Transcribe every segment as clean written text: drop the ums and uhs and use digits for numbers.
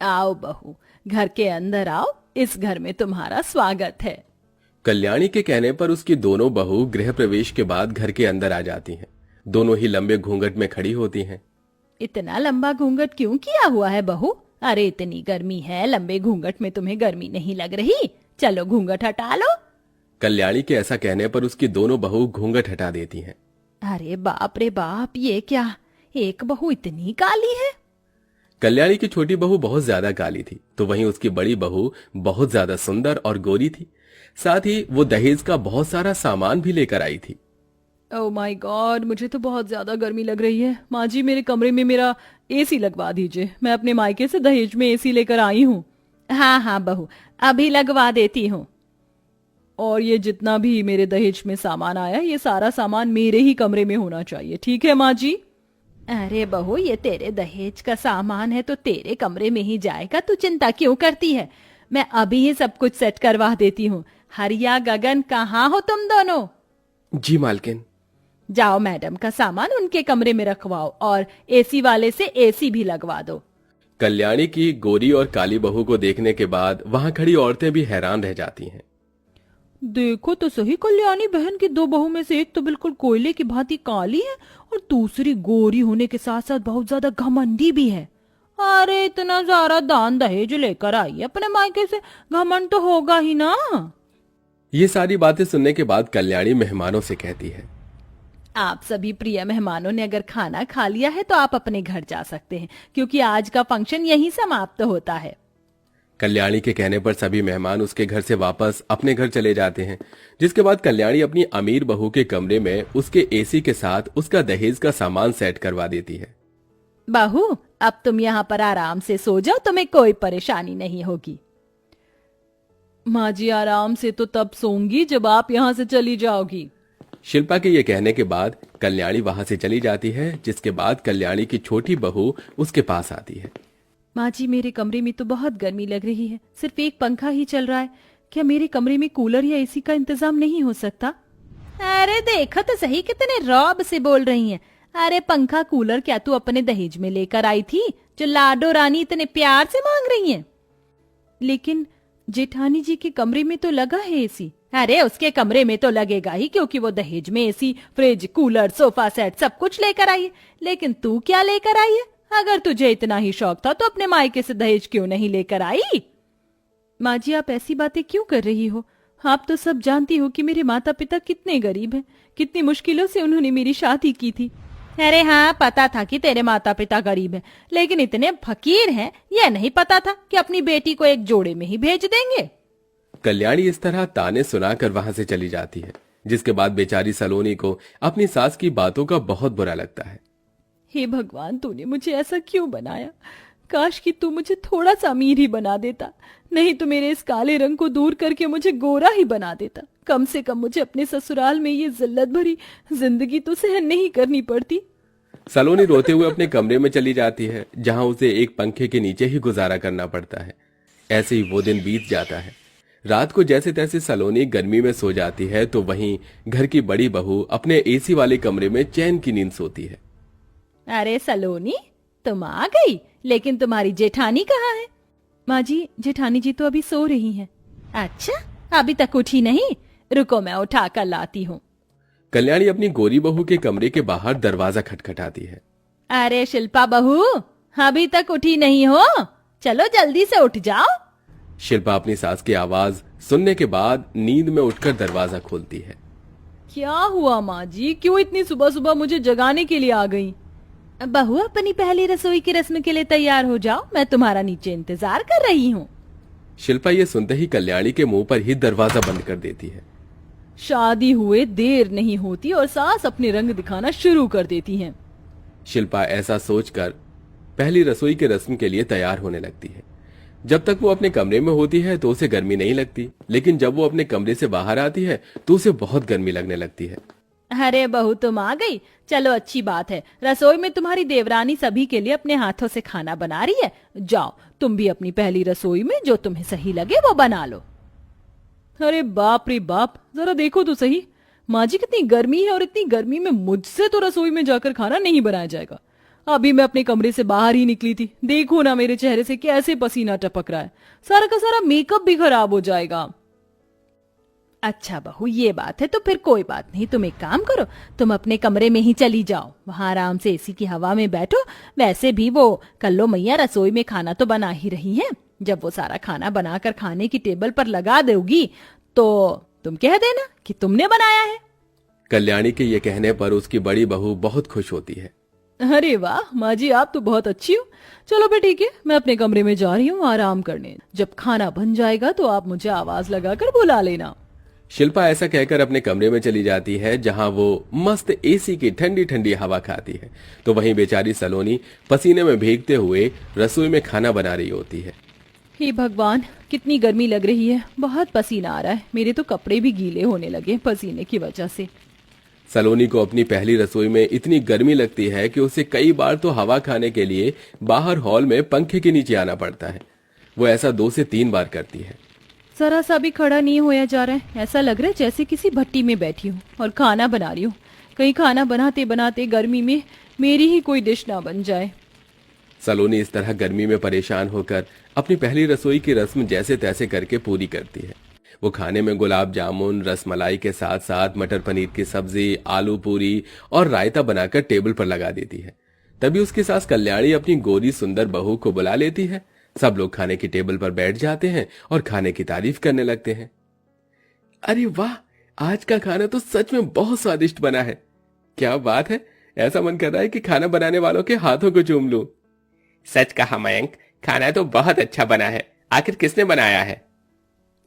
आओ बहू, घर के अंदर आओ, इस घर में तुम्हारा स्वागत है। कल्याणी के कहने पर उसकी दोनों बहू गृह प्रवेश के बाद घर के अंदर आ जाती हैं। दोनों ही लंबे घूंघट में खड़ी होती हैं। इतना लंबा घूंघट क्यों किया हुआ है बहू? अरे इतनी गर्मी है, लंबे घूंघट में तुम्हें गर्मी नहीं लग रही? चलो घूंघट हटा लो। कल्याणी के ऐसा कहने पर उसकी दोनों बहू घूंघट हटा देती हैं। अरे बाप रे बाप, ये क्या, एक बहू इतनी काली है? कल्याणी की छोटी बहू बहुत ज्यादा काली थी, तो वहीं उसकी बड़ी बहू बहुत ज्यादा सुंदर और गोरी थी। साथ ही वो दहेज का बहुत सारा सामान भी लेकर आई थी। ओह माय गॉड, मुझे तो बहुत ज्यादा गर्मी लग रही है। माँ जी, मेरे कमरे में मेरा एसी लगवा दीजिए। मैं अपने मायके से दहेज में एसी लेकर आई हूँ। हाँ हाँ बहू, अभी लगवा देती हूँ। और ये जितना भी मेरे दहेज में सामान आया, ये सारा सामान मेरे ही कमरे में होना चाहिए, ठीक है माँ जी? अरे बहू, ये तेरे दहेज का सामान है तो तेरे कमरे में ही जाएगा, तू चिंता क्यों करती है? मैं अभी ही सब कुछ सेट करवा देती हूँ। हरिया गगन, कहाँ हो तुम दोनों? जी मालकिन। जाओ मैडम का सामान उनके कमरे में रखवाओ और एसी वाले से एसी भी लगवा दो। कल्याणी की गोरी और काली बहू को देखने के बाद वहां खड़ी औरतें भी हैरान रह जाती हैं। देखो तो सही, कल्याणी बहन की दो बहू में से एक तो बिल्कुल कोयले की भांति काली है और दूसरी गोरी होने के साथ साथ बहुत ज्यादा घमंडी भी है। अरे इतना सारा दान दहेज लेकर आई अपने मायके से, घमंड तो होगा ही ना। ये सारी बातें सुनने के बाद कल्याणी मेहमानों से कहती है, आप सभी प्रिय मेहमानों ने अगर खाना खा लिया है तो आप अपने घर जा सकते हैं, क्योंकि आज का फंक्शन यहीं समाप्त होता है। कल्याणी के कहने पर सभी मेहमान उसके घर से वापस अपने घर चले जाते हैं। जिसके बाद कल्याणी अपनी अमीर बहू के कमरे में उसके एसी के साथ उसका दहेज का सामान सेट करवा देती है। बहू, अब तुम यहाँ पर आराम से सो जाओ, तुम्हें कोई परेशानी नहीं होगी। माँ जी, आराम से तो तब सोऊंगी जब आप यहाँ से चली जाओगी। शिल्पा के ये कहने के बाद कल्याणी वहां से चली जाती है। जिसके बाद कल्याणी की छोटी बहू उसके पास आती है। माँ जी, मेरे कमरे में तो बहुत गर्मी लग रही है, सिर्फ एक पंखा ही चल रहा है। क्या मेरे कमरे में कूलर या एसी का इंतजाम नहीं हो सकता? अरे देखो तो सही, कितने रौब से बोल रही हैं। अरे पंखा कूलर क्या तू अपने दहेज में लेकर आई थी, जो लाडो रानी इतने प्यार से मांग रही हैं? लेकिन जेठानी जी के कमरे में तो लगा है एसी। अरे उसके कमरे में तो लगेगा ही, क्योंकि वो दहेज में AC, fridge, cooler, sofa set सब कुछ लेकर आई है। लेकिन तू क्या लेकर आई है? अगर तुझे इतना ही शौक था तो अपने मायके से दहेज क्यों नहीं लेकर आई? माँ जी, आप ऐसी बातें क्यों कर रही हो? आप तो सब जानती हो कि मेरे माता पिता कितने गरीब हैं, कितनी मुश्किलों से उन्होंने मेरी शादी की थी। अरे हाँ, पता था कि तेरे माता पिता गरीब हैं, लेकिन इतने फकीर हैं यह नहीं पता था कि अपनी बेटी को एक जोड़े में ही भेज देंगे। कल्याणी इस तरह ताने सुनाकर वहां से चली जाती है। जिसके बाद बेचारी सलोनी को अपनी सास की बातों का बहुत बुरा लगता है। हे भगवान, तूने मुझे ऐसा क्यों बनाया? काश कि तू मुझे थोड़ा सा अमीर ही बना देता, नहीं तो मेरे इस काले रंग को दूर करके मुझे गोरा ही बना देता। कम से कम मुझे अपने ससुराल में ये जिल्लत भरी जिंदगी तो सहन नहीं करनी पड़ती। सलोनी रोते हुए अपने कमरे में चली जाती है, जहां उसे एक पंखे के नीचे ही गुजारा करना पड़ता है। ऐसे ही वो दिन बीत जाता है। रात को जैसे तैसे सलोनी गर्मी में सो जाती है, तो वहीं घर की बड़ी बहू अपने एसी वाले कमरे में चैन की नींद सोती है। अरे सलोनी, तुम आ गई, लेकिन तुम्हारी जेठानी कहाँ है? माँ जी, जेठानी जी तो अभी सो रही हैं। अच्छा, अभी तक उठी नहीं? रुको, मैं उठा कर लाती हूँ। कल्याणी अपनी गोरी बहू के कमरे के बाहर दरवाजा खटखटाती है। अरे शिल्पा बहू, अभी तक उठी नहीं हो? चलो जल्दी से उठ जाओ। शिल्पा अपनी सास की आवाज सुनने के बाद नींद में उठकर दरवाजा खोलती है। क्या हुआ माँ जी, क्यों इतनी सुबह सुबह मुझे जगाने के लिए आ गई? बहू, अपनी पहली रसोई की रस्म के लिए तैयार हो जाओ, मैं तुम्हारा नीचे इंतजार कर रही हूँ। शिल्पा ये सुनते ही कल्याणी के मुंह पर ही दरवाजा बंद कर देती है। शादी हुए देर नहीं होती और सास अपने रंग दिखाना शुरू कर देती हैं। शिल्पा ऐसा सोचकर पहली रसोई के रस्म के लिए तैयार होने लगती है। जब तक वो अपने कमरे में होती है तो उसे गर्मी नहीं लगती, लेकिन जब वो अपने कमरे से बाहर आती है तो उसे बहुत गर्मी लगने लगती है। अरे बहू, तुम आ गई, चलो अच्छी बात है। रसोई में तुम्हारी देवरानी सभी के लिए अपने हाथों से खाना बना रही है। जाओ तुम भी अपनी पहली रसोई में जो तुम्हें सही लगे वो बना लो। अरे बाप रे बाप, जरा देखो तो सही, माँ जी कितनी गर्मी है और इतनी गर्मी में मुझसे तो रसोई में जाकर खाना नहीं बनाया जाएगा। अभी मैं अपने कमरे से बाहर ही निकली थी, देखो ना मेरे चेहरे से कैसे पसीना टपक रहा है, सारा का सारा मेकअप भी खराब हो जाएगा। अच्छा बहू ये बात है तो फिर कोई बात नहीं, तुम एक काम करो, तुम अपने कमरे में ही चली जाओ, वहां आराम से एसी की हवा में बैठो। वैसे भी वो कल्लो मैया रसोई में खाना तो बना ही रही है, जब वो सारा खाना बनाकर खाने की टेबल पर लगा दोगी तो तुम कह देना कि तुमने बनाया है। कल्याणी के ये कहने पर उसकी बड़ी बहू बहुत खुश होती है। अरे वाह माँ जी, आप तो बहुत अच्छी हो। चलो फिर ठीक है, मैं अपने कमरे में जा रही हूँ आराम करने, जब खाना बन जाएगा तो आप मुझे आवाज लगाकर बुला लेना। शिल्पा ऐसा कहकर अपने कमरे में चली जाती है, जहां वो मस्त एसी की ठंडी ठंडी हवा खाती है, तो वहीं बेचारी सलोनी पसीने में भीगते हुए रसोई में खाना बना रही होती है। हे भगवान, कितनी गर्मी लग रही है, बहुत पसीना आ रहा है, मेरे तो कपड़े भी गीले होने लगे पसीने की वजह से। सलोनी को अपनी पहली रसोई में इतनी गर्मी लगती है कि उसे कई बार तो हवा खाने के लिए बाहर हॉल में पंखे के नीचे आना पड़ता है। वो ऐसा 2 से 3 बार करती है। जरा सा भी खड़ा नहीं होया जा रहा है, ऐसा लग रहा है जैसे किसी भट्टी में बैठी हूँ और खाना बना रही हूँ। कहीं खाना बनाते बनाते गर्मी में मेरी ही कोई डिश ना बन जाए। सलोनी इस तरह गर्मी में परेशान होकर अपनी पहली रसोई की रस्म जैसे तैसे करके पूरी करती है। वो खाने में गुलाब जामुन, रसमलाई के साथ साथ मटर पनीर की सब्जी, आलू पूरी और रायता बनाकर टेबल पर लगा देती है। तभी उसकी सास कल्याणी अपनी गोरी सुंदर बहू को बुला लेती है। सब लोग खाने की टेबल पर बैठ जाते हैं और खाने की तारीफ करने लगते हैं। अरे वाह, आज का खाना तो सच में बहुत स्वादिष्ट बना है। क्या बात है, ऐसा मन कर रहा है कि खाना बनाने वालों के हाथों को चूम लूं। सच कहा मयंक, खाना तो बहुत अच्छा बना है। आखिर किसने बनाया है?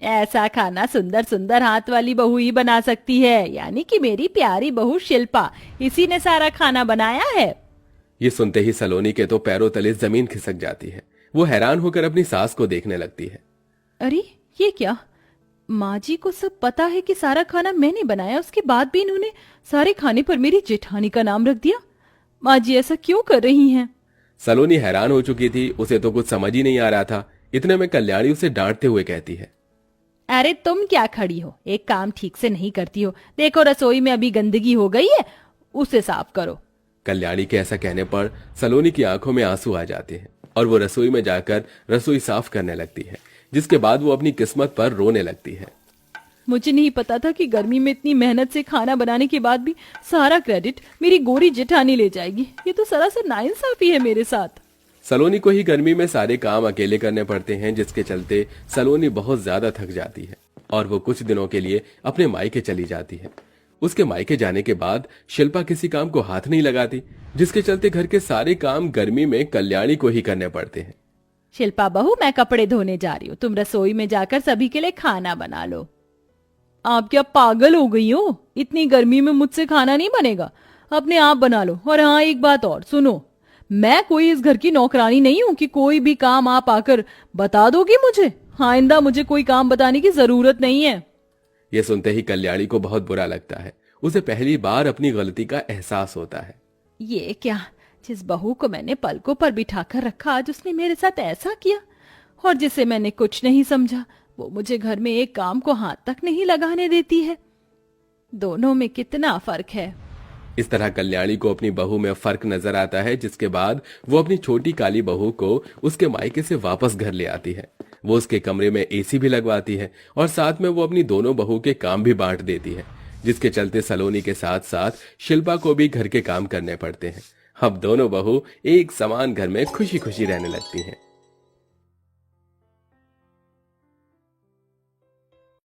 ऐसा खाना सुंदर सुंदर हाथ वाली बहू ही बना सकती है, यानी कि मेरी प्यारी बहू शिल्पा, इसी ने सारा खाना बनाया है। ये सुनते ही सलोनी के तो पैरों तले जमीन खिसक जाती है। वो हैरान होकर अपनी सास को देखने लगती है। अरे ये क्या, माँ जी को सब पता है कि सारा खाना मैंने बनाया, उसके बाद भी इन्होंने सारे खाने पर मेरी जेठानी का नाम रख दिया। माँ जी ऐसा क्यों कर रही हैं? सलोनी हैरान हो चुकी थी, उसे तो कुछ समझ ही नहीं आ रहा था। इतने में कल्याणी उसे डांटते हुए कहती है, अरे तुम क्या खड़ी हो, एक काम ठीक से नहीं करती हो, देखो रसोई में अभी गंदगी हो गई है, उसे साफ करो। कल्याणी के ऐसा कहने पर सलोनी की आंखों में आंसू आ जाते हैं और वो रसोई में जाकर रसोई साफ करने लगती है, जिसके बाद वो अपनी किस्मत पर रोने लगती है। मुझे नहीं पता था कि गर्मी में इतनी मेहनत से खाना बनाने के बाद भी सारा क्रेडिट मेरी गोरी जेठानी ले जाएगी। ये तो सरासर नाइंसाफी है मेरे साथ। सलोनी को ही गर्मी में सारे काम अकेले करने पड़ते हैं, जिसके चलते सलोनी बहुत ज्यादा थक जाती है और वो कुछ दिनों के लिए अपने मायके चली जाती है। उसके मायके जाने के बाद शिल्पा किसी काम को हाथ नहीं लगाती, जिसके चलते घर के सारे काम गर्मी में कल्याणी को ही करने पड़ते हैं। शिल्पा बहू, मैं कपड़े धोने जा रही हूँ, तुम रसोई में जाकर सभी के लिए खाना बना लो। आप क्या पागल हो गई हो? इतनी गर्मी में मुझसे खाना नहीं बनेगा, अपने आप बना लो। और हाँ, एक बात और सुनो, मैं कोई इस घर की नौकरानी नहीं हूँ कि कोई भी काम आप आकर बता दोगी मुझे। आइंदा मुझे कोई काम बताने की जरूरत नहीं है। यह सुनते ही कल्याणी को बहुत बुरा लगता है। उसे पहली बार अपनी गलती का एहसास होता है। ये क्या, जिस बहू को मैंने पलकों पर बिठाकर रखा, आज उसने मेरे साथ ऐसा किया। और जिसे मैंने कुछ नहीं समझा, वो मुझे घर में एक काम को हाथ तक नहीं लगाने देती है। दोनों में कितना फर्क है। इस तरह कल्याणी को अपनी बहू में फर्क नजर आता है, जिसके बाद वो अपनी छोटी काली बहू को उसके मायके से वापस घर ले आती है। वो उसके कमरे में एसी भी लगवाती है और साथ में वो अपनी दोनों बहू के काम भी बांट देती है, जिसके चलते सलोनी के साथ साथ शिल्पा को भी घर के काम करने पड़ते हैं। अब दोनों बहू एक समान घर में खुशी खुशी रहने लगती हैं।